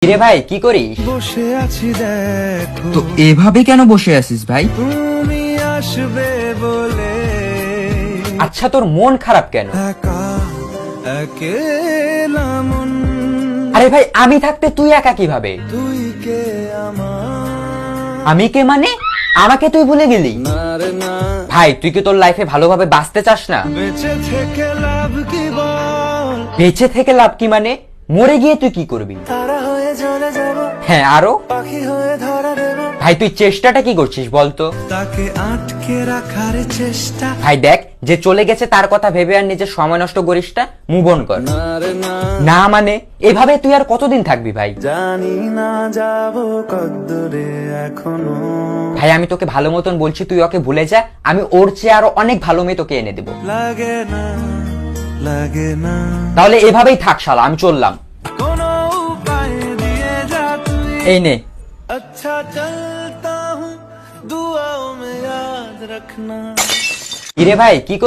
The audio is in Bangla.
কিরে ভাই কি করিস? বসে আছি দেখো তো এভাবে কেন বসে আছিস ভাই? তুমি আসবে বলে আচ্ছা তোর মন খারাপ কেন? একা একেলা মন আরে ভাই আমি থাকতে তুই একা কিভাবে? তুই কে আমার আমি কে মানে? আমাকে তুই ভুলে গেলি? না রে না ভাই তুই কি তোর লাইফে ভালোভাবে বাঁচতে চাস না? বেঁচে থেকে লাভ কি বল বেঁচে থেকে লাভ কি মানে? মরে গিয়ে তুই কি করবি? তারা হয়ে জ্বলে যাব হ্যাঁ আরো? পাখি হয়ে ধরা দেব ভাই তুই চেষ্টাটা কি করছিস বলতো? তাকে আটকে রাখার চেষ্টা ভাই দেখ যে চলে গেছে তার কথা ভেবে আর নিজের সময় নষ্ট করিস না, মুভ অন কর। না রে না না মানে এভাবে তুই আর কতদিন থাকবি ভাই? জানি না যাব কদ্দূরে এখনো ভাই আমি তোকে ভালো মতন বলছি তুই ওকে ভুলে যা, আমি ওর চেয়ে আরো অনেক ভালো মেয়ে তোকে এনে দেবো। লাগে না লাগে না তাহলে এভাবেই থাক শালা, আমি চললাম। কোনো উপায় দিয়ে যা তুই এই নে। अच्छा चलता हूँ दुआओं में याद रखना কিরে ভাই কি